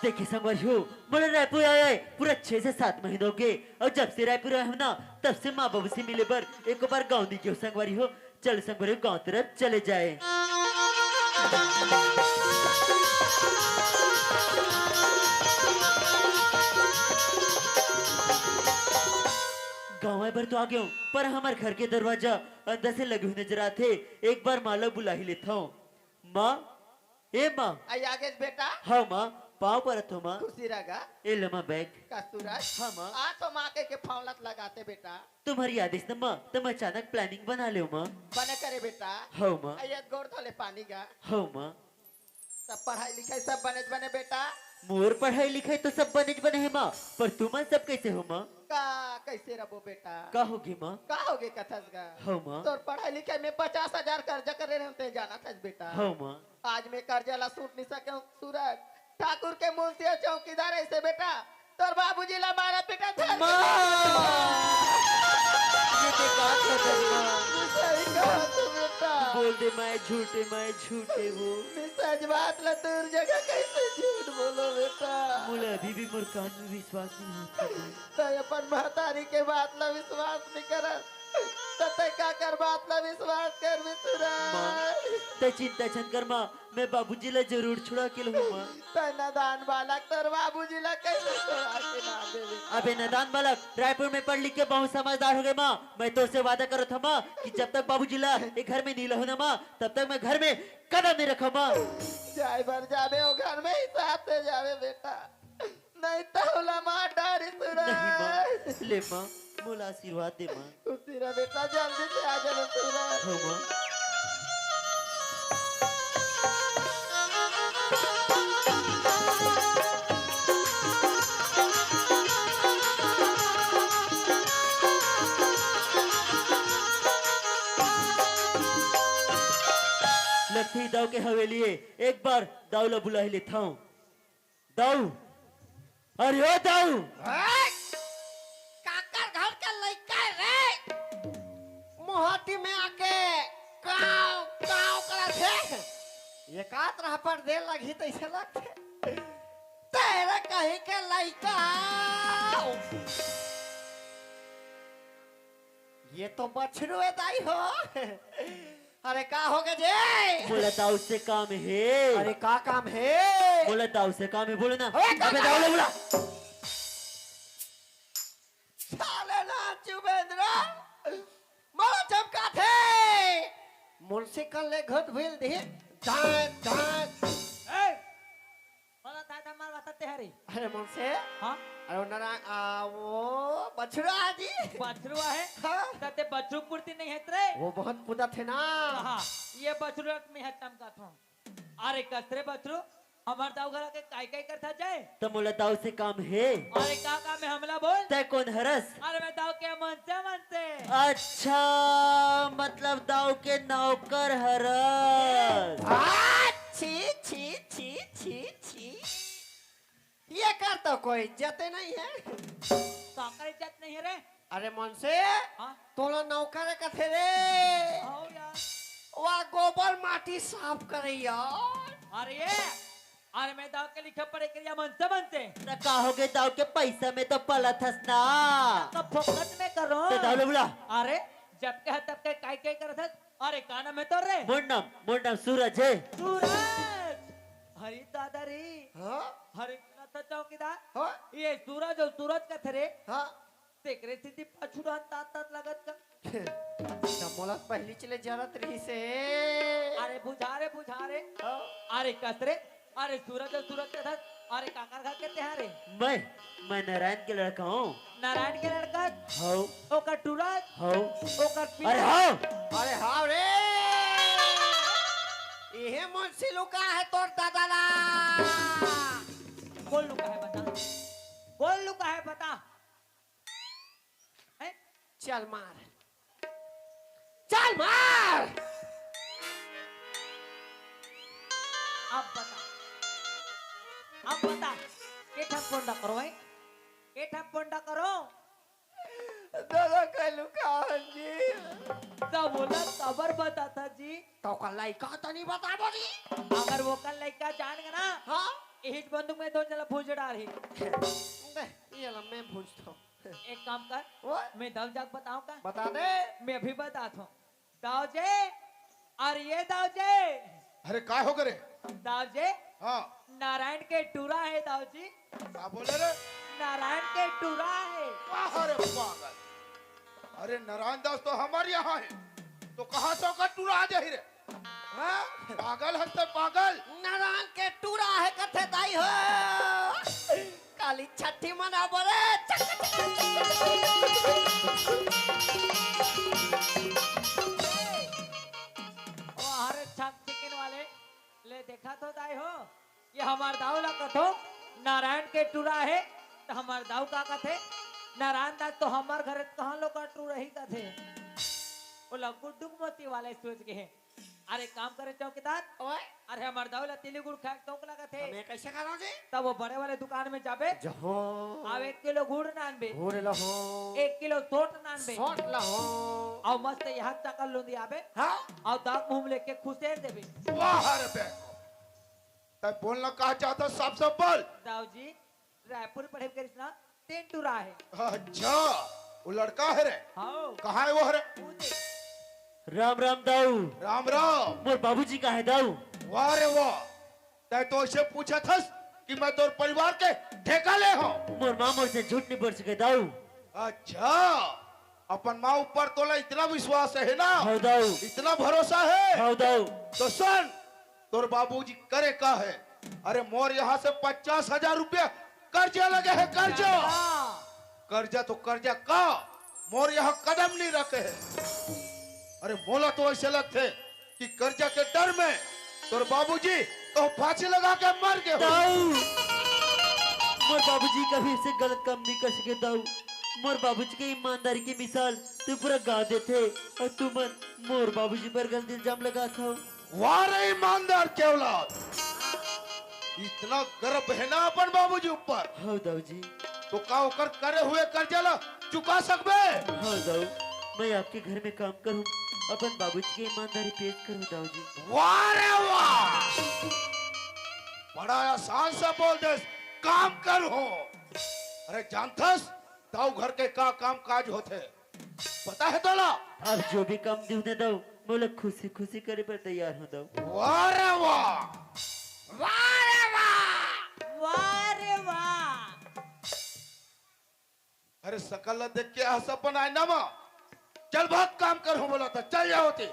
देखिए संगवारी बोले रायपुर आए पूरा 6 से 7 महीनों के। और जब से रायपुर आए हम ना तब से माँ बाबू से मिले बर एक बार गाँव नहीं गए संगवारी हो। चल संगवारी गाँव तरफ चले जाए। गाँव भर तो आ गया हूँ पर हमारे घर के दरवाजा अंदर से लगे हुए नजर आते। एक बार माँ लोग बुला ही लेता हूँ। माँ, ए माँ। आई आगे बेटा। हाँ माँ, पाँव पर तो माँ। खुशी रगा ए लमा बैग। कस्तूरज। हाँ माँ। आ तो माँ के फौलत लगाते बेटा। तुम्हारी आदेश न माँ तुम अचानक प्लानिंग बना ले माँ। बने करे बेटा। हाँ माँ। आई गोड़ धोले पानी का। हाँ माँ। सब पढ़ाई लिखाई सब बने बेटा। मोर पढ़ाई लिखाई तो सब बने बने है माँ पर तुम सब कैसे हो माँ? का कैसे रबो बेटा? का होगी माँ? का होगे कथस का? हाँ माँ। तो पढ़ाई लिखाई में 50,000 कर्जा करे रहे जाना था बेटा। हाँ माँ। आज मैं कर्जा ला सूट नहीं सके सूरज ठाकुर के मुंशी चौकीदार ऐसे बेटा तोर बाबूजी ला मारा पिटा था। ये बेकार खबर माँ। सही कहा तू बेटा। बोल दे मैं झूठे वो। मैं सच बात ला तोर जगह कैसे झूठ बोलो बेटा? मुझे अभी भी मोर कान में विश्वास नहीं होता। तो अपन महतारी के बात ला विश्वास नहीं करत तो ते का कर बात ला विश्वास कर मिसुरा। ते चिंता छन कर माँ मैं बाबूजी ला जरूर छुड़ा के लूँ माँ। ते नदान बालक तोर बाबूजी ला कैसे छोड़ा के ना देवे? अबे नदान बालक रायपुर में पढ़ लिख के बहुत समझदार हो गए माँ। मैं तो से वादा करो था माँ कि जब तक बाबूजी ला एक घर में नहीं रहो ना माँ तब तक मैं घर में कदम नहीं रखा माँ। जाए भर जावे वो घर में ही साथ से जावे बेटा नहीं तो होला माँ डारी सुरा। नहीं माँ ले माँ मोला आशीर्वाद दे माँ। खुशी रह बेटा जल्दी से आ जाना सुरा। हो माँ। लगती दाऊ के हवेली एक बार दाऊ ला बुला ही लेता हूँ। दाऊ, अरे ओ दाऊ। काकर घर का लड़का रे मोहती में आके काव काव करत है। ये कात रहा पर देर लगी तो ऐसे लगते तेरे कहीं के लड़का। ये तो बछरू है दाई हो। अरे का हो गए जे? बोला दाऊ से काम है। अरे का काम है? बोला दाऊ से काम है बोले ना। अबे दाऊ ला बोला। साले ना चुबेंद्र मारा चमका थे मुंशी कल ले घट भेल दी डांट डांट। ए मला दादा मार बताते हरी। अरे मुंशी हां अरे नरा वो बछड़ा जी बछरू है। हाँ? तते बछरू पुरती नहीं है रे। वो बहुत कुदा थे ना। हां ये बछरू में है चमका था। अरे कसरे बछरू हमार दाऊ घर के काय काय करता जाए तो बोला दाऊ से काम है। अरे का काम है हमला बोल। तय कौन हरस? अरे मैं दाऊ के मन से अच्छा मतलब दाऊ के नौकर हरस। छी छी छी छी छी ये कर तो कोई इज्जत नहीं है। काकर इज्जत नहीं है रे। अरे मुंशी हां तोला नौकर कथे रे आओ यार वा गोबर माटी साफ करे यार। अरे ये अरे मैं दाऊ के लिखे पढ़े करिया मन से तो का हो गए दाऊ के पैसा में तो पलत हस ना। तो फोकट में करो। तो दाऊ ला बोला। अरे जब कह तब के काय करत है। अरे काना में तो रे मोर नाम सूरज है। सूरज हरी दादा रे। हाँ हरे तो चौकीदार हाँ ये सूरज और सूरज का थे रे। हाँ तेरे सीधी पछुड़ा तात लगत का। मोलक पहली चले जरत रही से। अरे बुझा रे हाँ? अरे कसरे अरे सूरज और सूरज के साथ अरे काकर घर के तेहारे मैं नारायण के लड़का हूँ। नारायण के लड़का हो ओकर टूरज हो ओकर पीला। अरे हो अरे हाँ रे ये मुंशी लुका है तोर दादा ला। बोल लुका है बता है? चल मार चल मार। अब बता के ठप पोंडा करो है के ठप पोंडा करो। दादा का लुका है जी। तो बोला खबर बताता जी तो कल लड़का तो नहीं बता बोली। अगर वो कल लड़का जान गया ना हाँ हिट बंदूक में 2 जला भूज डाल ही दे ये ला मैं पूछता हूँ एक काम कर वो मैं दाऊ जाग बताऊं का बता दे मैं अभी बताता हूँ दाऊ जे अरे ये दाऊ जे अरे काय हो गए दाऊ जे हाँ नारायण के टूरा है दाऊ जी क्या बोले रे नारायण के टूरा है अरे पागल अरे नारायण दास तो हमारे यहाँ है तो कहाँ से होकर टूरा आ जाही रे हाँ? पागल हंसते पागल नारायण के टूरा है कथे दाई हो काली छठी मना बोले ओ हरे छक चिकन वाले ले देखा तो दाई हो ये हमार दाऊ ला कथो नारायण के टूरा है तो हमार दाऊ का कथे नारायण दास तो हमार घर कहाँ लोग का टूरा ही कथे वो लग्गू डुग मोती वाले सोच के है अरे काम करे चौकीदार ओए अरे हमार दाऊ ला तिली गुड़ खा तो लगा थे हमें कैसे करो जी तब वो बड़े वाले दुकान में जाबे जहो अब 1 किलो गुड़ नान बे घूर लहो 1 किलो सोट नान बे सोट लहो और मस्त यहाँ चकल लूंदी आबे हाँ और दाग मुंह लेके खुशेर देबे वाह रे बेको तब बोलना कहा चाहता सब सब बोल दाऊ जी रायपुर पढ़े करिश्ना 3 टूरा है अच्छा वो लड़का है रे हाँ कहाँ है वो रे पूछे राम राम दाऊ राम राम मोर बाबूजी का है दाऊ वाह रे वाह तै तो इसे पूछा था कि मैं तोर परिवार के ठेका ले हो मोर माँ मोर से झूठ नहीं बोल सके दाऊ अच्छा अपन माँ ऊपर तोला इतना विश्वास है ना हाँ दाऊ इतना भरोसा है हाँ दाऊ तो सुन तोर बाबूजी करे का है अरे मोर यहाँ से 50,000 रुपया कर्जा लगे है कर्जा कर्जा तो कर्जा का मोर यहाँ कदम नहीं रखे है अरे बोला तो ऐसे लगते कि कर्जा के डर में तोर बाबूजी तो फांसी लगा के मर गए हो। दाऊ मोर बाबूजी कभी ऐसे गलत काम नहीं कर सके दाऊ मोर बाबूजी की ईमानदारी की मिसाल तू पूरा गा देते और तू मन मोर बाबूजी पर गलत इल्जाम लगा था वाह रे ईमानदार के औलाद इतना गर्व है ना अपन बाबूजी ऊपर हाँ दाऊ जी तो का होकर करे हुए कर्जा ला चुका सकबे हाँ दाऊ मैं आपके घर में काम करूं अपन बाबूजी की ईमानदारी पेश करूं दाऊ जी वाह रे वाह बड़ा आसान से बोल दे काम कर हो अरे जानथस दाऊ घर के का काम काज होते पता है तोला आप जो भी काम दूने दाऊ मैं लोग खुशी खुशी करे पर तैयार हूँ दाऊ वाह रे वाह वाह रे वाह वाह रे वाह अरे सकल देख के हंस अपन आईना मा चल बहुत काम कर हो बोला था चल जाओ थे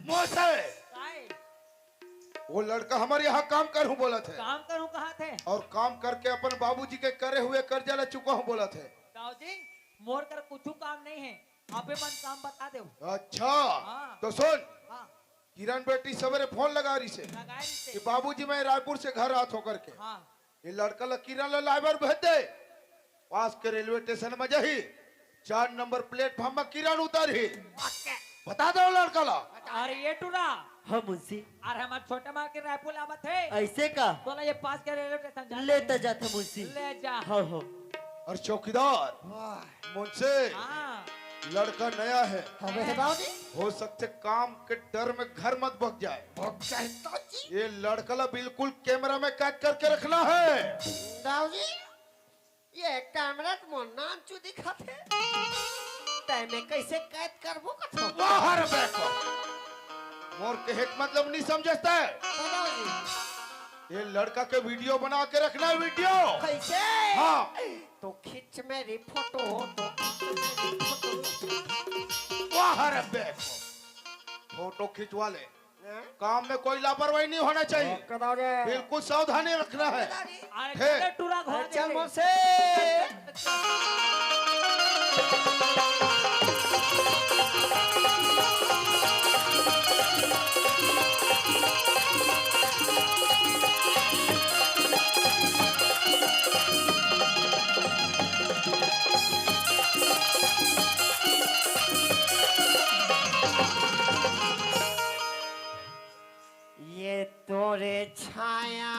मोसे काय वो लड़का हमारे यहाँ काम कर हूँ बोला थे काम करूं कहाँ थे और काम करके अपन बाबूजी के करे हुए कर्जा ले चुका हूँ बोला थे दाऊ जी मोर कर कुछ काम नहीं है आपे मन काम बता दो अच्छा हाँ। तो सुन हाँ किरण बेटी सवेरे फोन लगा रही से लगाए कि से बाबूजी मैं रायपुर से घर आत होकर के हाँ ये लड़का ला किरण ला लाइबर भेज दे पास के रेलवे स्टेशन में जही 4 नंबर प्लेटफॉर्म में किरण उतरी बता दो लड़का ला अरे ये टूरा हाँ मुंशी अरे हमारे छोटे मार के रायपुर आवत है ऐसे का बोला ये पास के रेलवे स्टेशन जा लेता जाता मुंशी ले जा हाँ हाँ और चौकीदार मुझसे हाँ लड़का नया है हमें दाऊ जी हो सकते काम के डर में घर मत भग जाए चाहता जी ये लड़का ला बिल्कुल कैमरा में कैद करके रखना है दाऊ जी ये कैमरा तो मोर नाम चू दिखाते तय में कैसे कैद करबो कथो बाहर बैठो मोर के हेत मतलब नहीं समझता है दाऊ जी ये लड़का के वीडियो बना के रखना है वीडियो कैसे हाँ तो खींच मेरी फोटो हो तो खींच मेरी फोटो बाहर बैठो फोटो खिंचवा ले काम में कोई लापरवाही नहीं होना चाहिए दाऊ जी बिल्कुल सावधानी रखना है अरे हे। चले टूरा घर चल दे। मोसे ये तोरे छाया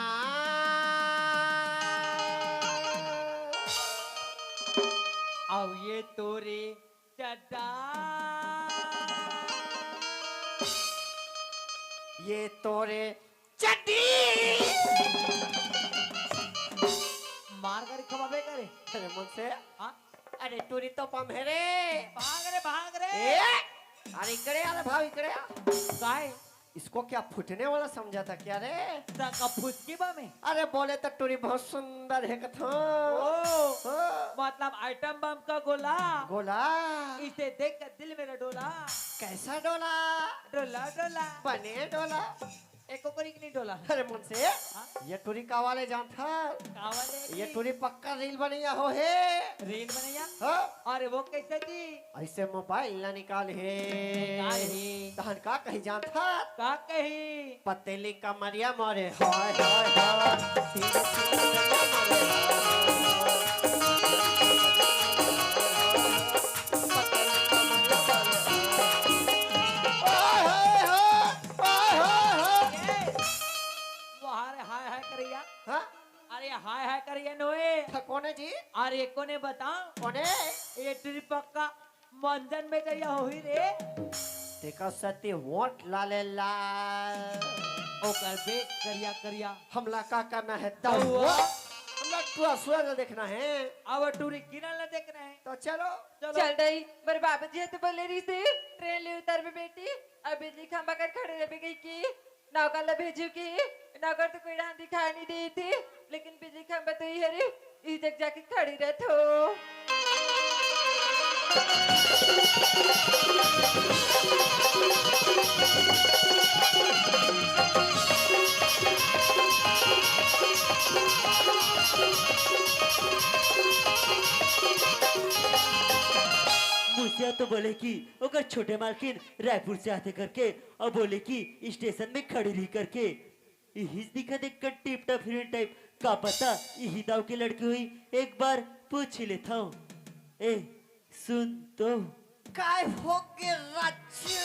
और ये तोरे चड्डा ये तोरे चड्डी मार कर खवाबे करे अरे मुझसे हाँ अरे टूरी तो पम है रे भाग रे ए अरे इकडे आ रे भाव इकडे आ काय इसको क्या फुटने वाला समझा था क्या रे का फुसकी बा में अरे बोले तो टूरी बहुत सुंदर है कथो ओ मतलब आइटम बम का गोला गोला इसे देख कर दिल मेरा डोला कैसा डोला डोला डोला बने डोला एक कोकरी की नहीं डोला अरे मुझसे ये टूरी का वाले जान था कावले ये टूरी पक्का रील बनैया हो है रील बनैया हाँ? अरे वो कैसे जी ऐसे मोबाइल ना निकाल है निकाल हे। तहन का कहीं जान था का कही पतेली कमरिया मारे हाय हाय हाय तीन तीन हाय हाय करिया हाँ अरे हाय हाय करिया नोए कोने जी अरे कोने बताओ कोने ये ट्रिप का मंजन में गया हुई रे देखा सती वोट लाले ला ओकर बेच करिया करिया हमला का करना है तो हमला टूरा सूरज देखना है अब टूरी किरण देखना है तो चलो चल रही मेरे बाबा जी है तो बोले रही थी ट्रेन ले उतर में बेटी अब बिजली खंबा कर खड़े रह गई की नौकर ला भेजू की नौकर तो कोई डांस दिखाई नहीं दी थी लेकिन बिजली खंबा तो ही है रे इस जग जाके खड़ी रहो मुझसे तो बोले कि ओकर छोटे मालकिन रायपुर से आते करके और बोले कि स्टेशन में खड़ी रही करके यही दिखा देख कर टिप टॉप हीरोइन टाइप का पता यही दाव की लड़की हुई एक बार पूछ ही लेता हूँ ए सुन तो काय हो के राज्य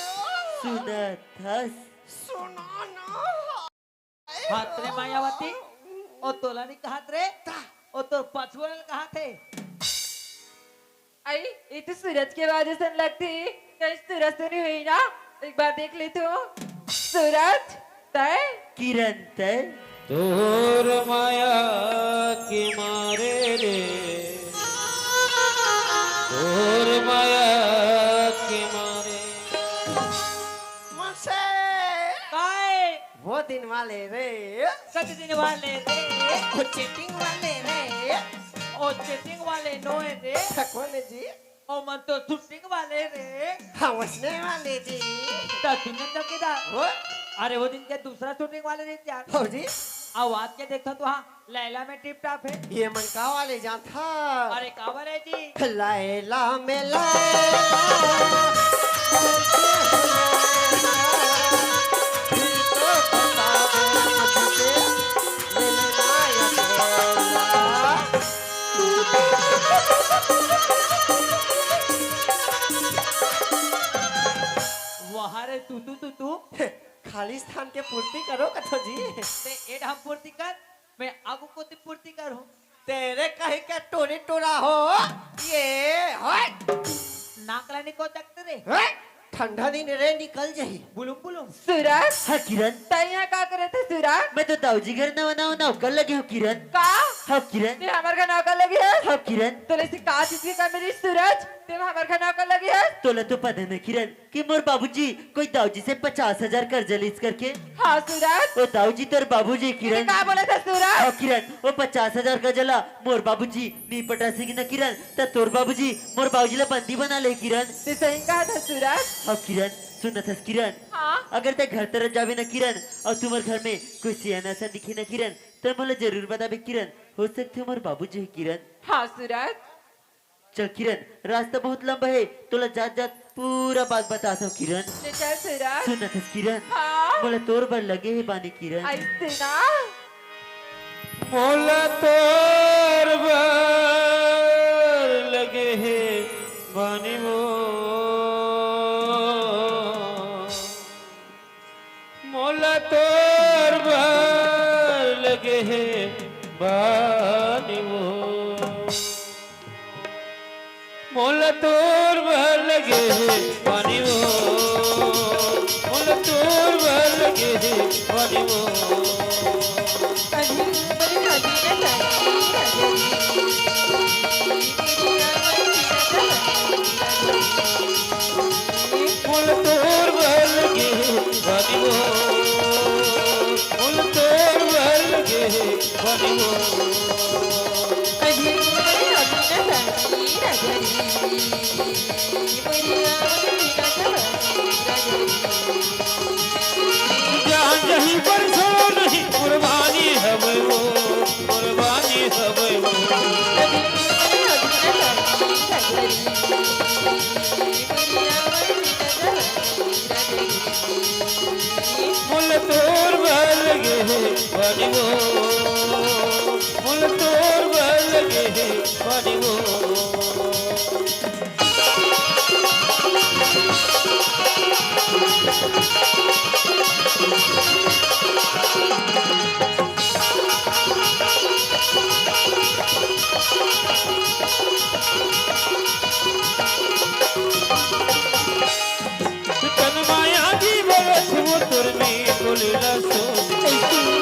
सुना था सुनो ना हाथ रे मायावती ओ तोला नहीं कहा रे ओ तो पछुआ कहा थे आई ये तो सूरज के बाद ऐसा लगती कहीं सूरज तो नहीं हुई ना एक बार देख ले तो सूरज तय किरण तय तोर माया के मारे रे तोर माया के मारे मुझसे काय वो दिन वाले रे कति दिन वाले रे वो चीटिंग वाले रे ओ चेटिंग वाले नोए रे कोने जी ओ मन तो शूटिंग वाले रे हवसने वाले जी तो सुनने तो किदा हो अरे वो दिन के दूसरा शूटिंग वाले रे यार हो जी आवाज के देखो तो हाँ लैला में टिप टॉप है ये मनका वाले जान था अरे कावर है जी लैला में लैला वहाँ रे तू खाली स्थान के पूर्ति करो कथो जी ते एड हम पूर्ति कर मैं आगू को ती पूर्ति कर हूँ तेरे कहीं के टोरी टोरा हो ये हट नाकला निको तकते रे हट ठंडा दिन रे निकल जाही बुलुम बुलुम सूरज हाँ किरण तय यहाँ का करे थे सूरज मैं तो दाऊजी घर नवा नवा नौकर लगे हो किरण का हाँ किरण ते हमारे घर नौकर लगी है हाँ किरण तो लेसी का चीज की कमी सूरज ते हमारे घर नौकर लगी है तोला तो पता नहीं किरण कि मोर बाबूजी कोई दाऊजी से 50,000 कर्जा लीज करके हाँ सूरज वो दाऊजी तोर बाबूजी तूने किरण का बोला था सूरज हाँ किरण वो 50,000 का जला मोर बाबूजी नी पटा सी ना किरण तो तोर बाबूजी मोर बाबूजी ला बंदी बना ले किरण ते सही कहा था सूरज हाँ किरण सुन था किरण हाँ अगर ते घर तरफ जावे ना किरण और तुम्हारे घर में कोई सियाना सा दिखे ना किरण तो मुझे जरूर बता बे किरण हो सकते मोर बाबूजी है किरण हाँ सूरज चल किरण रास्ता बहुत लंबा है तोला जात जात पूरा बात बताता हूँ किरण ते चल सूरज सुन था किरण हाँ बोले तोर पर लगे है बानी किरण ऐसे ना मोला तोर बर लगे है बानी मो मोला तोर बर लगे है बानी मो मोला तोर बर लगे है बानी मो मोला तोर बर लगे है बानी मो बनी हो अभी मैं अभी न तारी राजरी मुरिया मुरिया जवानी राजरी जहाँ जहीं पर छोड़ो नहीं कुर्बानी हवे वो कुर्बानी हवे वो अभी मैं अभी न तारी राजरी मुरिया मुरिया जवानी राजरी मुल तोर बल लगे बनी वो मुल तोर बल लगे बनी वो तन माया की बरस वो तुर में बोलेला सो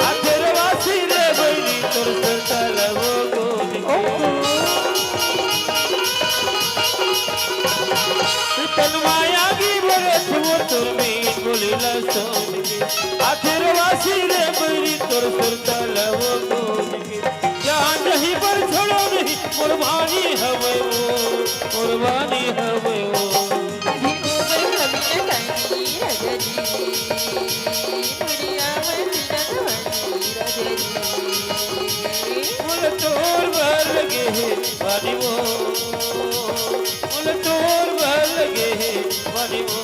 आखिर वासी रे बनी तुर सरता लवो गोली तन माया की बरस वो तुर में बोलेला सो आखिर वासी रे बनी तुर सरता लवो गोली जहाँ नहीं पर छोड़ो नहीं कुर्बानी हवे वो कुर्बानी हवे वो अभी मैं अभी न तारी राजरी मुरिया मुरिया जवानी राजरी मुल तोर बल लगे बनी वो मुल तोर बल लगे बनी वो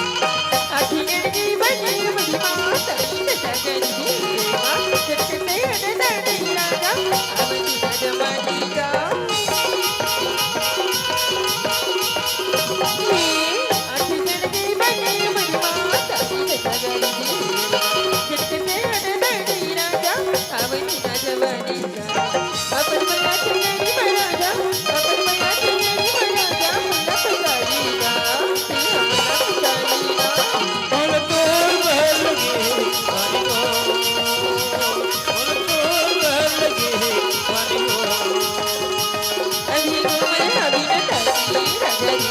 अखियाँ की बनी बड़ी माता की सजनी माँ चटकते हैं दर्द राजा अब तुझा जवानी का अखियाँ की बनी बड़ी माता की सजनी चटकते हैं दर्द राजा अब तुझा जवानी का अपन मया चंगरी मराजा अपन मया चंगरी मराजा मुन्ना पुजारी का हमना पुजारी का मुल तोर बल लगे बनी वो मुल तोर बल लगे बनी वो अभी मैं अभी न तारी राजरी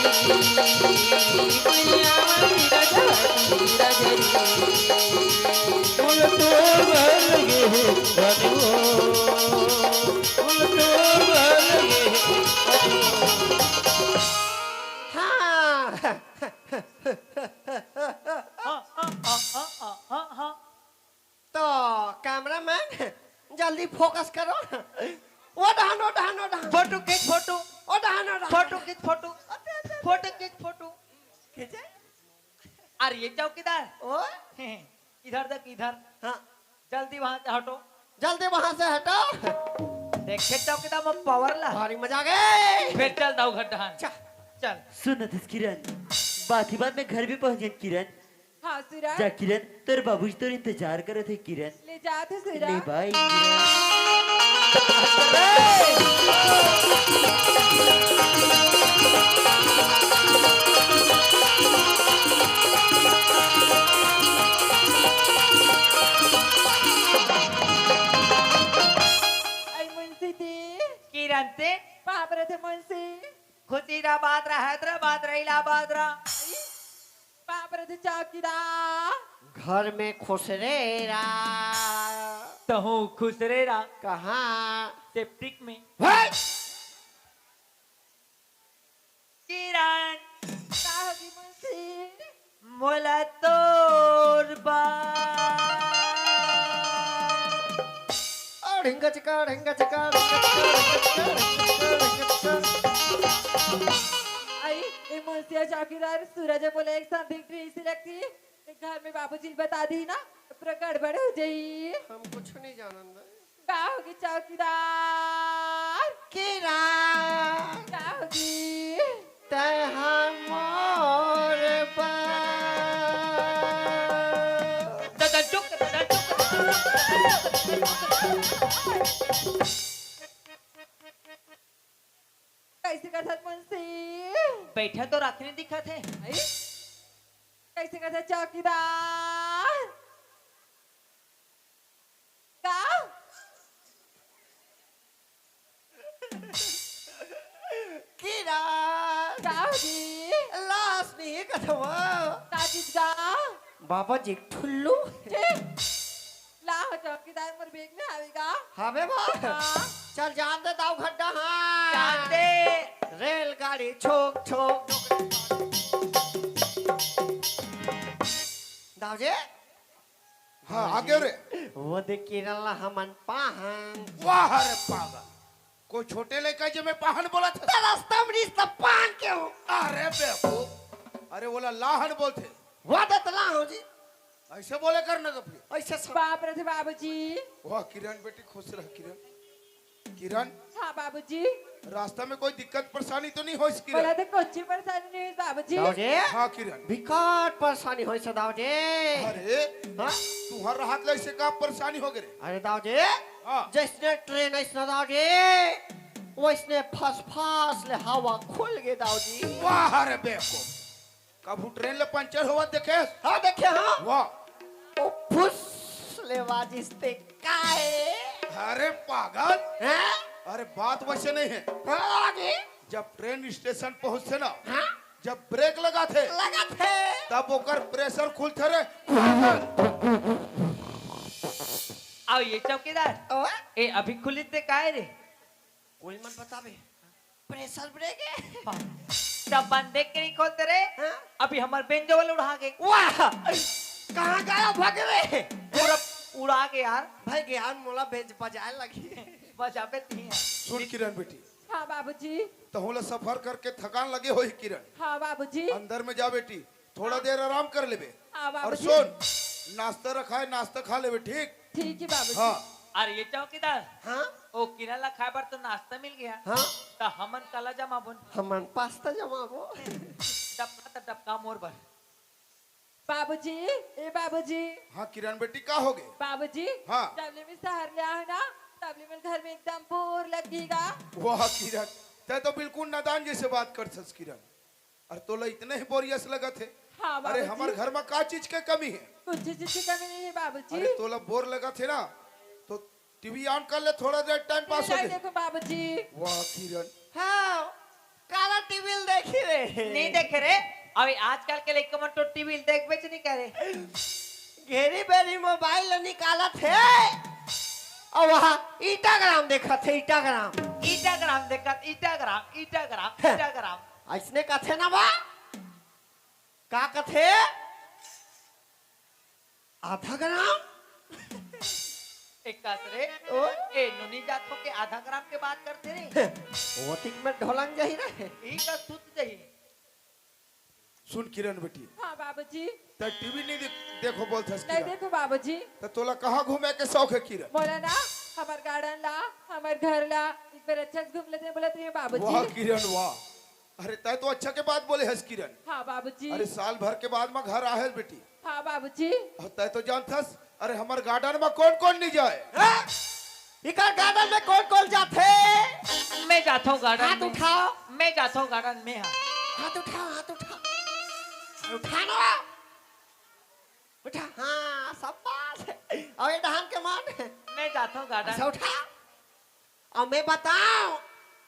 मुरिया मुरिया जवानी राजरी मुल तोर बल लगे बनी वो मुल तोर बल लगे बनी वो हाँ हाँ तो कैमरामैन जल्दी फोकस करो ओ डहान ओ डहान ओ डहान फोटो खींच फोटो ओ डहान ओ डहान फोटो खींच फोटो फोटो खींच फोटो खींचे अरे ये चौकीदार ओ इधर तक इधर हाँ जल्दी वहां से हटो जल्दी वहां से हटो देखे चौकीदार में पावर ला भारी मजा आ गई फिर चल दाऊ घट्टान चा चल सुन किरण बात ही बात में घर भी पहुंच गए किरण हाँ सुरा जा किरण तेरे बाबूजी तो इंतजार कर रहे थे किरण ले जाते सुरा ले भाई किरण आई मुंशी थी किरण ते पाप रहे थे मुंशी खुशीराबाद रहा हैदराबाद रहा इलाहाबाद रहा पाप रहे थे चौकीदार घर में खुश रे रा तहु खुश रे रहा कहाँ सेप्टिक में है? किरण का होगी मुंशी मोला तोर बा ढिंगा चिका ढिंगा चिका आई ये मुंशी चौकीदार सूरज बोले एक साथ दिख सी लगती है घर में बाबूजी बता दी ना पूरा गड़बड़ हो जाई हम कुछ नहीं जानते का होगी चौकीदार किरा का होगी तहा मोर बा दादा चुक कैसे करता मुंशी बैठा तो रखने दिखा थे आई कैसे करता चौकीदार जी लास नहीं कथवा का चीज का बाबा जी ठुल्लू ला हो चौकीदार मोर बेग में आवेगा हमें बा हाँ चल जान दे दाऊ खड्डा हाँ जानते रेलगाड़ी छोक छोक दाऊ जी हाँ आगे रे वो देखिए रल्ला हमन पाहन वाह रे पागल कोई छोटे लड़का जो मैं पाहन बोला था रास्ता में रिश्ता पान के हो अरे बेवकूफ अरे बोला लाहन बोलते वो दतला हो जी ऐसे बोले करना तो फिर ऐसे सब बाप रे बाबूजी वाह किरण बेटी खुश रह किरण किरण हाँ बाबूजी रास्ता में कोई दिक्कत परेशानी तो नहीं हो इस बोला किरण तो कुछ ही परेशानी नहीं हुई बाबूजी दाऊ जी हाँ किरण विकट परेशानी हो से दाऊ जी अरे हाँ तुम्हारा हाथ ले से का परेशानी हो गए अरे दाऊ जी हाँ जैसने ट्रेन ऐसा दाऊ जी वैसने फस फस ले हवा खुल गए दाऊ जी वाह रे बेवकूफ कबू ट्रेन ले पंचर हुआ देखे हाँ देखिए हाँ वाह ओ फुस ले वाजिस्ते काए अरे पागल हैं अरे बात वैसे नहीं है हाँ आगे जब ट्रेन स्टेशन पहुंचते ना हाँ जब ब्रेक लगा थे लगा थे तब ओकर प्रेशर खुलते रे आओ ये चौकीदार ओए ए अभी खुली ते काहे रे कोई मन बतावे प्रेशर ब्रेक है जब बंद देख के नहीं खोलते रे हाँ? अभी हमार बेंजो वाले उड़ा गए वाह कहाँ गया भगवे पूरा उड़ा के यार भाई ज्ञान मोला बेच बजाए लगी बजाबे नहीं है सुन किरण बेटी हाँ बाबूजी तो होला सफर करके थकान लगे हो किरण हाँ बाबूजी अंदर में जा बेटी थोड़ा देर आराम कर लेबे हाँ और बाबूजी सुन नाश्ता रखा है नाश्ता खा लेबे ठीक ठीक है बाबूजी हाँ अरे ये चौकीदार हाँ ओ किराला खाए पर तो नाश्ता मिल गया हाँ तो हमन कला जमा बुन हमन पास्ता जमाबो टपका तो टपका मोर पर बाबूजी ए बाबूजी हाँ किरण बेटी का हो गए बाबूजी हाँ। तबले में शहर ले आओ ना तबले में घर में एकदम पूर लगेगा वाह किरण तै तो बिल्कुल नादान जैसे बात कर सस किरण अरे तोला इतने ही बोरियस लगा थे हाँ अरे बाबूजी हमारे घर में का चीज के कमी है कुछ चीज की कमी नहीं है बाबूजी अरे तोला बोर लगा थे ना तो टीवी ऑन कर ले थोड़ा देर टाइम पास हो नहीं जाए देखो बाबूजी वाह किरण हाँ काला टीवी देखी रे नहीं देखे रे अभी आजकल के लड़के मन तो टीवी देख बेच नहीं करे घेरी बेरी मोबाइल निकाला थे और वहाँ इंस्टाग्राम देखा थे इंस्टाग्राम इंस्टाग्राम देखा इंस्टाग्राम ऐसने कथे ना बा का कथे आधा ग्राम एक रे ओ ए नुनी जात हो के आधा ग्राम के बात करते रे वो तिक में ढोलंग जही रहे ई का सुत जही सुन किरण बेटी हाँ बाबूजी ते टीवी नहीं देखो बोलते नहीं किरण देखो बाबूजी तो तोला कहाँ घूमे के शौक है किरण बोला ना हमार गार्डन ला हमार घर ला एक बार अच्छा से घूम लेते हैं बोला तो ये वाह बाबूजी किरण वाह अरे तय तो अच्छा के बात बोले हस किरण हाँ बाबूजी अरे साल भर के बाद में घर आए बेटी हाँ बाबूजी और तय तो जानथस अरे हमारे गार्डन में कौन कौन नहीं जाए हाँ? इकर गार्डन में कौन कौन जाते मैं जाता हूँ हाथ गार्डन में उठाओ मैं जाता हूँ गार्डन में हाँ हाथ उठाओ हाथ उठाओ उठाना उठा हाँ सब बात है और ये धान के मान मैं जाता हूँ ऐसा गार्डन उठा और मैं बताऊं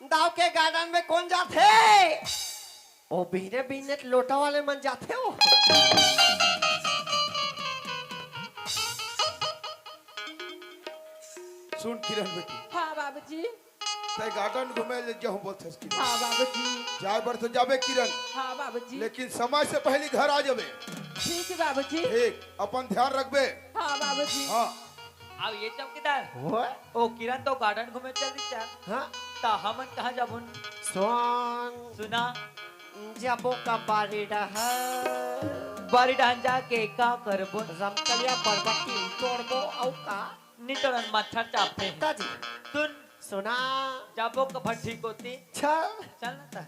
दाव के गार्डन में कौन जाते ओ बीने बीने लोटा वाले मन जाते हो सुन किरण बेटी हाँ बाबूजी तय गार्डन घूमे ले जाऊं बोलते किरण हाँ बाबूजी जाए बर तो जाबे किरण हाँ बाबूजी लेकिन समय से पहले घर आ जाबे ठीक है बाबूजी ठीक अपन ध्यान रखबे हाँ बाबूजी हाँ अब ये चौकीदार ओए ओ किरण तो गार्डन घूमे चल दी चार हाँ ता हमन कहाँ जाबुन सोन सुना जबो का बारी रहा बारी डान जाके का करबुन रमकलिया बरबट्टी तोड़बो औ का नितरन मच्छर चापते हैं ताजी सुन सुना जाबो का भट्टी कोती चल चल ना ता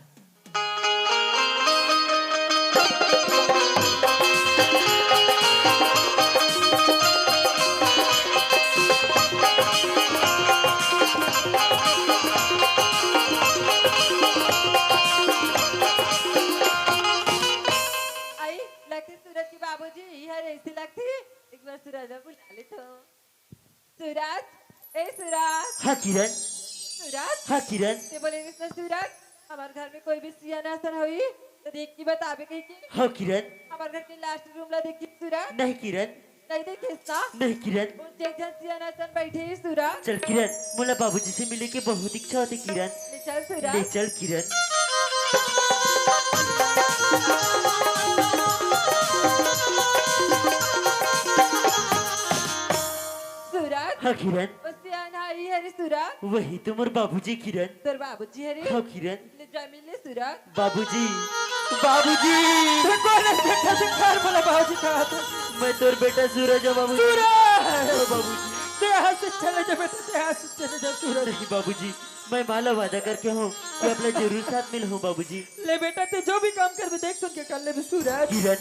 आई लगती सूरज की बाबूजी यार ऐसी लगती एक बार सूरज को बुला ले तो सूरज ए सूरज हाँ किरण सूरज हाँ किरण ते बोले इसमें सूरज हमारे घर में कोई भी सियाना असन हुई तो देख की बतावे कहीं की हाँ किरण हमारे घर के लास्ट रूम ला देख की सूरज नहीं किरण नहीं देखे ना नहीं किरण उनसे एक जन सियाना असन बैठे ही सूरज चल किरण मोला बाबूजी से मिले के बहुत इच्छा होती किरण ले चल ले सूरज चल किरण सूरज हाँ किरण वो सियाना आई है रे सूरज वही तो मोर बाबूजी किरण तेरे बाबूजी है रे हाँ किरण ले जा मिले सूरज बाबूजी बाबूजी मैं तोर बेटा सूरज हूँ बाबूजी ओ बाबूजी नहीं बाबूजी मैं माला वादा करके हूँ कि अपना जरूर साथ मिल हूँ बाबूजी ले बेटा ते जो भी काम कर देख सुन के कर ले सूरज। किरण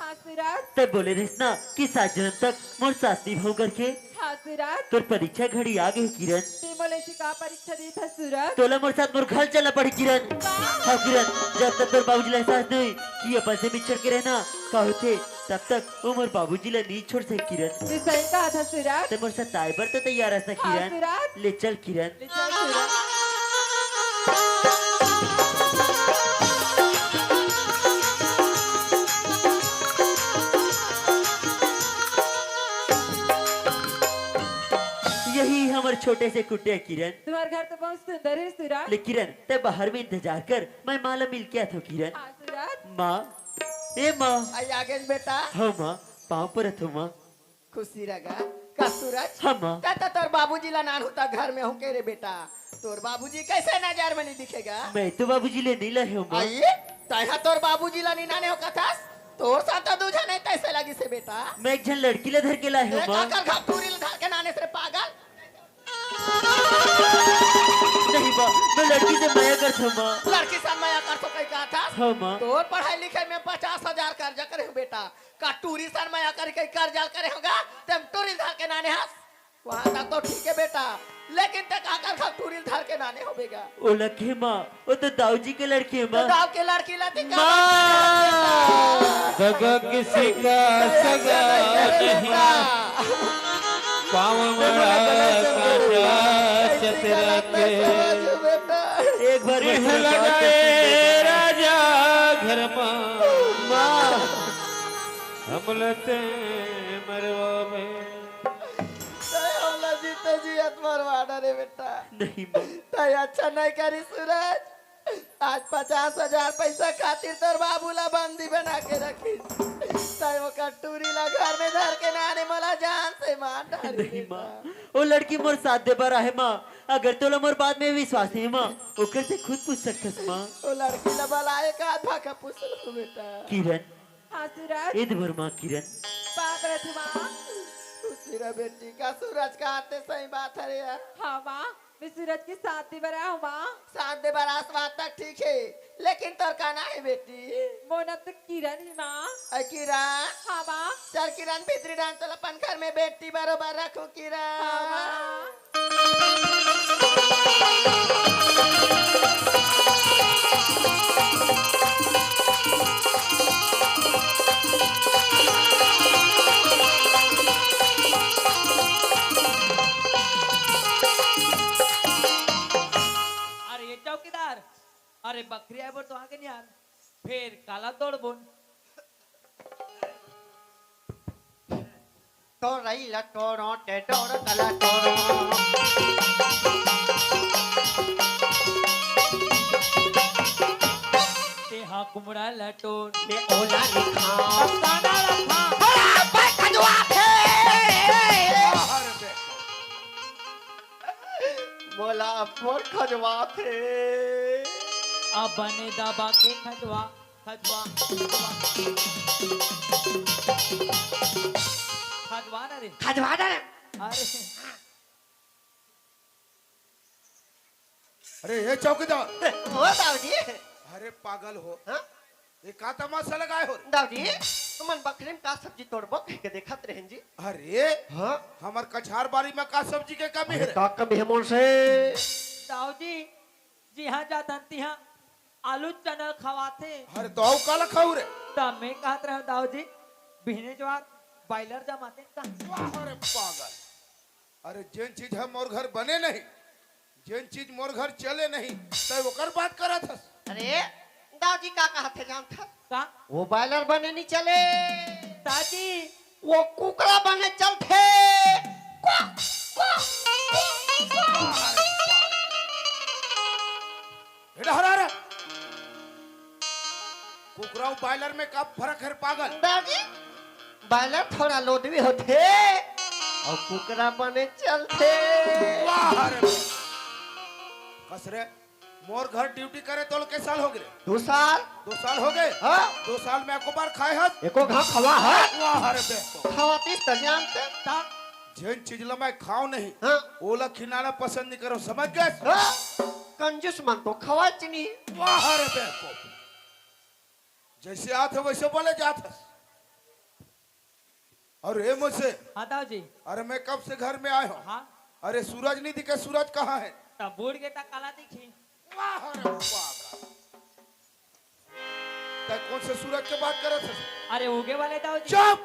हाँ सूरज तब बोले रहिस ना कि 7 जन्म तक मोर साथ निभाऊ करके हाँ सूरज तोर परीक्षा घड़ी आ गई किरण ते बोले से का परीक्षा दी था सूरज तोला मोर साथ मोर घर चला पड़ी किरण हाँ किरण जब तक तोर बाबूजी ला एहसास नहीं कि अपन से बिछड़ के रहना का होते तब तक वो मोर बाबूजी ला नहीं छोड़ सके किरण तू सही कहा था सूरज ते मोर साथ आए बर तो तैयार है हाँ किरण सूरज ले चल किरण ले चल सूरज यही हमारे छोटे से कुटिया किरण तुम्हारा घर तो बहुत सुंदर है सूरज ले किरण ते बाहर में इंतजार कर मैं माला मिल के आता हूँ किरण हाँ सूरज माँ ए माँ आई आगे बेटा हाँ माँ पाँव पर हूँ माँ खुशी रगा का सूरज हाँ माँ कहता तोर बाबूजी ला नान होता घर में हूँ के रे बेटा तोर बाबूजी कैसे नजर में नहीं दिखेगा मैं तो बाबूजी ले नहीं लाए हूँ माँ आई तैहा तोर बाबूजी ला निनाने हो कथास तोर साथ दूजा नहीं तैसे लगी से बेटा मैं एक जन लड़की ला धर के लाए हूँ एक माँ आकर घाट टूरी धार के नाने से पागल नहीं माँ मैं लड़की से माया करता हूँ माँ लड़की सा माया कर तो कहीं कहा था हाँ माँ तोर पढ़ाई लिखाई में 50,000 कर्जा करे हो बेटा का टूरी सन माया कर कहीं कर्जा करे होगा तुम टूरी धार के नाने हंस वहाँ तक तो ठीक है बेटा लेकिन तक आकर घाट टूरी धार के नाने होगा ओ लखे माँ वो तो दाऊ जी के लड़की है माँ गाँव के लड़की लाती सगा किसी का सगा नहीं पाँव मरा काटा चतरा के एक बार रिह मैं लगाए राजा घर माँ हमलते मरवा में जीते जी मरवाना रे बेटा नहीं माँ तय अच्छा नहीं करी सूरज आज 50,000 पैसा खातिर तोर बाबूला बंदी बना के रखी तय वो कटूरी ला घर में धर के नाने मला जान से मार डाली नहीं माँ वो लड़की मोर साथ दे बार है माँ अगर तोला मोर बाद में विश्वास नहीं माँ ओकर से खुद पूछ सकस माँ वो लड़की ला बलाए का आधा का पूछ लो बेटा किरण हाँ सूरज इध भर माँ किरण बाप रे तू माँ खुशी रे बेटी का सूरज का आते सही बात है रे यार हाँ माँ मैं सूरज की साथी बना हूँ माँ साथ दे बरास बात तक ठीक है लेकिन तोर का ना है बेटी मोना तो किरण ही माँ ऐ किरण हाँ माँ चल किरण भीतरी डांस चल अपन घर में बेटी बरोबर रखो हाँ किरण माँ अरे ये चौकीदार अरे बकरी आए तो आगे नहीं आन फिर काला तोड़ बोन तो रही लटोरो ते टोरो तला टोरो ते हाँ कुमड़ा लटोन ने ओला लिखा काना रखा पे कदवा थे बोला फोर खजवा थे अब बने दबा के खजवा खजवा खजवा ना रे खजवा दे अरे अरे ये चौकीदार ओ दाऊजी अरे पागल हो हाँ ये का तमाशा लगाए हो दाऊजी तुमन बकरी में का सब्जी तोड़बो के देखत रहन जी अरे हाँ हमार कछार बारी में का सब्जी के कमी है का कभी हमों से दाऊ जी हाँ जाता तिहा आलू चना खवाते अरे तो काला खाऊ रे तब मैं कहत रहा दाऊ जी बिहने जो बाइलर जमाते का अरे पागल अरे जिन चीज हम और घर बने नहीं जिन चीज मोर घर चले नहीं तय ओकर बात करत हस। अरे दादी का कहते जानता का वो बॉयलर बने नहीं चले, दादी वो कुकरा बने चलते। हरा कुकरा और बॉयलर में का फर्क है पागल? दादी बॉयलर थोड़ा लोदवी होते और कुकरा बने चलते। वाह रे कस रे मोर घर ड्यूटी करे तो के साल हो गए? 2 साल। 2 साल हो गए? हाँ 2 साल में एको बार खाए हस? एको घा खवा है वाह रे बेको खवाती तो जानते। ता जिन चीज ला मैं खाऊं नहीं हाँ ओला खिलाना पसंद नहीं करो, समझ गए? हाँ, कंजूस मन तो खवाच नहीं। वाह रे बेको जैसे आते वैसे बोले जात हस। और ये मुझसे हाँ दाऊ जी अरे मैं कब से घर में आया हूँ। हाँ अरे सूरज नहीं दिखे, सूरज कहाँ है? तब बूढ़ के तक काला दिखी। वाह रे वाह तय कौन से सूरज के बात करत हस? अरे उगे वाले दाऊ जी। चुप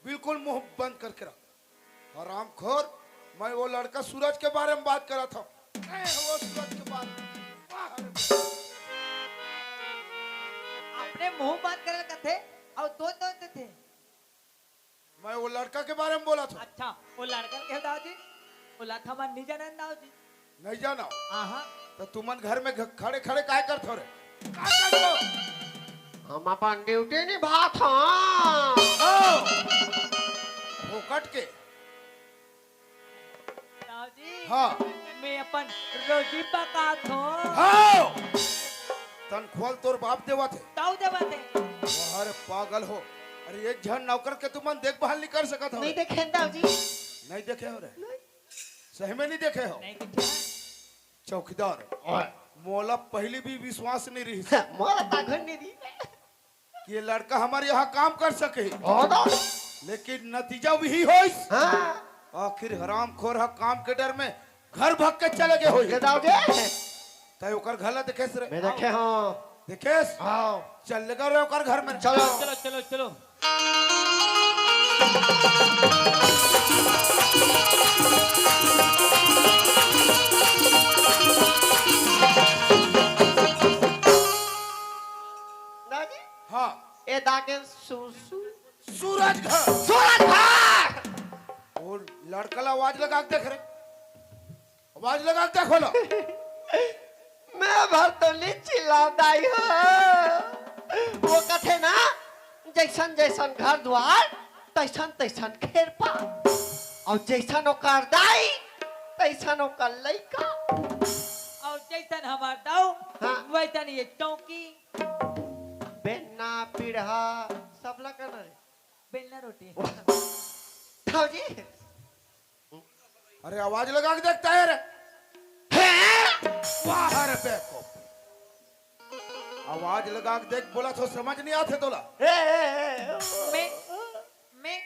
बिल्कुल मुंह बंद करके रख। हरामखोर मैं वो लड़का सूरज के बारे में बात कर रहा था। वो सूरज के बारे में वाह रे वाह। अपने मुंह बात करे करते और दो थे। मैं वो लड़का के बारे में बोला था। अच्छा वो लड़का के दाऊ जी वो लाथा मन नहीं जाने दाऊ जी। नहीं जाना आहा तो तुमन घर में खड़े खड़े काय करते हो रे? काय करते हो? हम अपन ड्यूटी निभात हाँ। आओ, फोकट के दाऊ जी हाँ मैं अपन रोटी पका थो। हाँ तनख्वाह तोर बाप देवा थे। दाऊ दे बाते वाह रे पागल हो। अरे एक झन नौकर के तुमन देखभाल नहीं कर सकत हो? नहीं देखे दादी नहीं देखे हो रे? सही में नहीं देखे हो? नहीं दिखे चौकीदार मोला पहले भी विश्वास नहीं रही मोरा ताघन नहीं दी। कि ये लड़का हमारे यहाँ काम कर सके, और लेकिन नतीजा वही हो। हाँ आखिर हरामखोर हा काम के डर में घर भाग के चले गए हो। के दाऊ जे तय ओकर घर ला देखेस रे? मैं देखे हाँ। देखेस आओ चल लगा रे ओकर घर में। चलो चलो चलो चलो दादी हाँ ए दाके सुसु सूरज घर। सूरज भाग। और लड़का ला आवाज लगा के देख रे, आवाज लगा के देखो ला। मैं भर तो नहीं चिल्लादाई हो। वो कथे ना जैसन जैसन घर द्वार तैसन तैसन खेर पा और जैसन ओकर दाई तैसन ओकर लइका। और जैसन हमार दाऊ हाँ। वैसन ये चौकी बेना पीढ़ा सब लगा ना बेलना रोटी। दाऊ जी अरे आवाज लगा के देखता है रे। वाह रे बेको आवाज लगा के देख बोला तो समझ नहीं आते तोला। मैं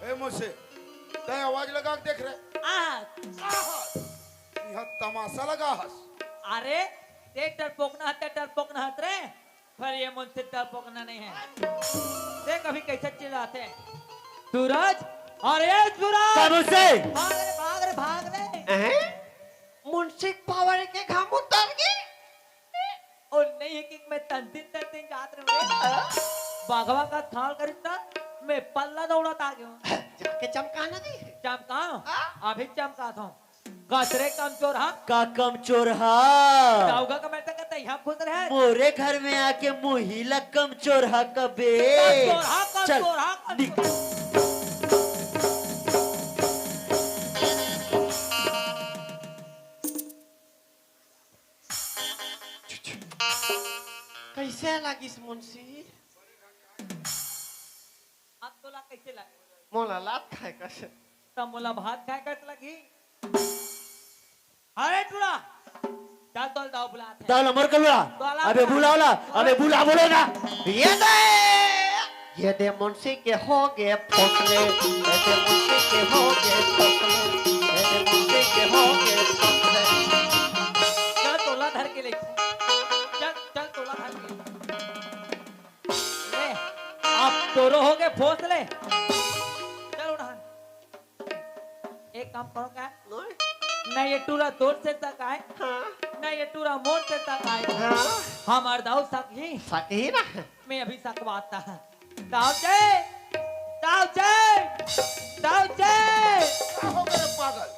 ए मुझसे तय आवाज लगा के देख रहे आ यहाँ तमाशा लगा हस। अरे ते डरपोकना हत रे पर ये मुझसे डरपोकना नहीं है। देख कभी कैसे चिल्लाते हैं सूरज। अरे सूरज मुझसे भाग रे भाग रे। मुंशी पावर के घाम उतर गए। और नहीं है कि मैं तंतिन जात रे बाघवा का थाल करिता मैं पल्ला दौड़त आ गया। जाके चमकाना दी चमका अभी चमका था गसरे कमजोर हाँ का कम चोरहा दाऊगा का मैं कहता यहाँ खुद रहे मोरे घर में आके मुहिला कम चोरहा कबे। चल निकल। कैसे लगिस मुंशी? अब तोला कैसे लगे? मोला लात खाए कैसे? तब मोला भात खाए कर लगी। अरे टूड़ा चल तोल दाऊ बुलाते हैं। दाल अमर कर बुला। अबे बुलाओला अबे बुला बोलेगा। ये दे मुंशी के हो गए फोसले। ये दे मुंशी के हो गए फोसले। ये दे मुंशी के हो गए फोसले। चल तोला धर के ले चल चल तोला धर के ले अब तोरो हो गए फोसले। चल उड़ा एक काम करो क्या नहीं? ना ये टूरा तोड़ से तक आए हाँ ना ये टूरा मोड़ से तक आए हाँ हमार दाऊ सक ही सही ना मैं अभी सकवाता है दाऊ जे दाऊ जे दाऊ जे क्या हो गए रे पागल?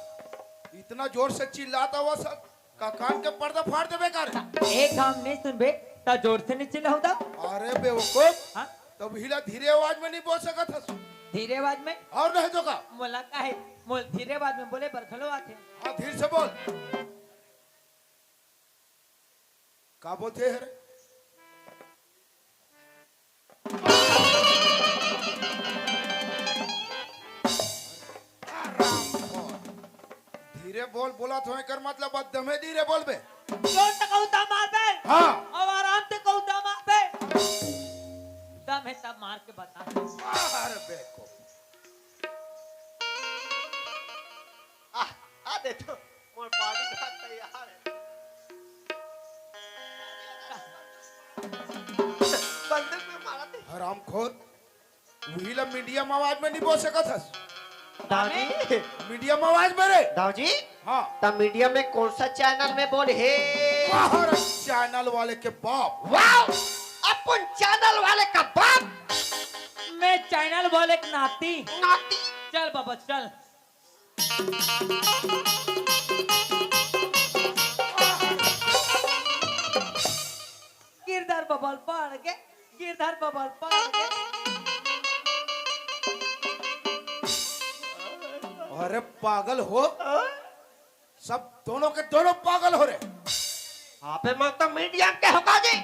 इतना जोर से चिल्लाता हुआ सब का कान के पर्दा फाड़ देबे कर। एक काम नहीं सुनबे ता जोर से नहीं चिल्लाऊं दा अरे बेवकूफ, हाँ तब हिला धीरे आवाज में नहीं बोल सकत हस। धीरे आवाज में और नहीं तो का? मोला का है मोल धीरे आवाज में बोले बरखलो आथे हाँ धीरे से बोल। का बोलते है रे? धीरे बोल, बोला तो कर मतलब बदमे धीरे बोल बे। जोर से कहूं ता मार बे हाँ और आराम से कहूं ता मार बे दम है तब मार के बता अरे बेवकूफ, आ दे तो मोर बॉडी का तैयार है बंदूक में मारा दे हरामखोर, वहीला मीडियम आवाज में नहीं बोल सकत हस। दादी मीडियम आवाज में रे। दाऊजी हाँ तब मीडिया में कौन सा चैनल में बोल हे बाहर चैनल वाले के बाप। वाओ अपन चैनल वाले का बाप मैं चैनल वाले एक नाती नाती चल बाबा चल गिरधर बबल पड़ के गिरधर बबल पड़ के अरे पागल हो, सब दोनों के दोनों पागल हो रहे। आप मतलब मीडियम के होगा जी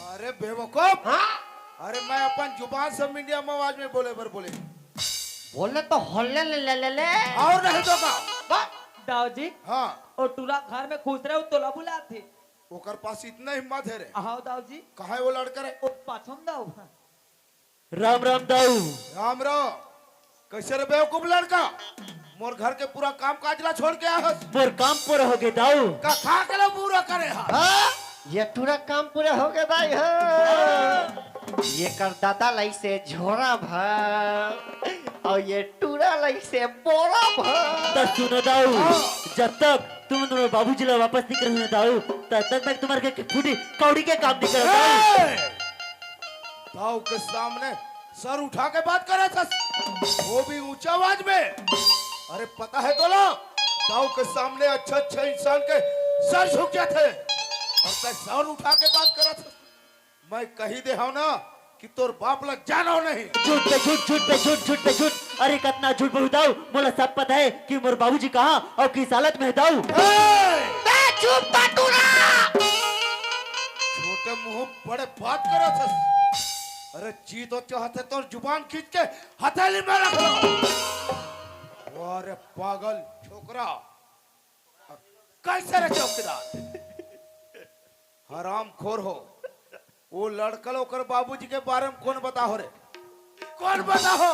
अरे बेवकूफ, हाँ अरे मैं अपन जुबान से मीडियम आवाज में बोले बर बोले बोले तो होले ले और नहीं तो का? दाऊ जी हाँ और टूला घर में खुश रहे तोला बुला थे ओकर पास इतना हिम्मत है रे। आओ दाऊ जी कहा है वो लड़का रे? और पाछम दाऊ राम राम दाऊ। राम राम, कैसे रे बेवकूफ लड़का? मोर घर के पूरा काम काजला छोड़ के आया हस। मोर काम पूरा हो गए दाऊ। का खा के लो पूरा करे हा। हाँ ये पूरा काम पूरा हो गया भाई हाँ ये कर दादा लाई से झोरा भर और ये टूरा लाई से बोरा भर तब सुनो दाऊ, जब तक तुम तुम्हारे बाबूजी ला वापस नहीं करे दाऊ तब तक मैं तुम्हारे के फूटी कौड़ी के काम नहीं करा दाऊ। दाऊ के सामने सर उठा के बात करे था, वो भी ऊंचा आवाज में। अरे पता है तो लो, दाऊ के सामने अच्छा अच्छा इंसान के सर झुक जाते और तै सर उठा के बात करा था। मैं कही दे हूं ना कि तोर बाप लग जानो नहीं। झूठ पे झूठ, झूठ पे झूठ, झूठ पे झूठ। अरे कितना झूठ बोलू दाऊ, मोला सब पता है कि मोर बाबूजी कहाँ और किस हालत में है दाऊ। चुप टूरा छोटे मुंह बड़े बात करा था। अरे जी तो चाहते तो जुबान खींच के हथेली में रख लो। अरे पागल छोकरा, कैसे रे चौकीदार? हराम खोर हो, वो लड़कल ओकर बाबूजी के बारे में कौन बता हो रे? कौन बता हो?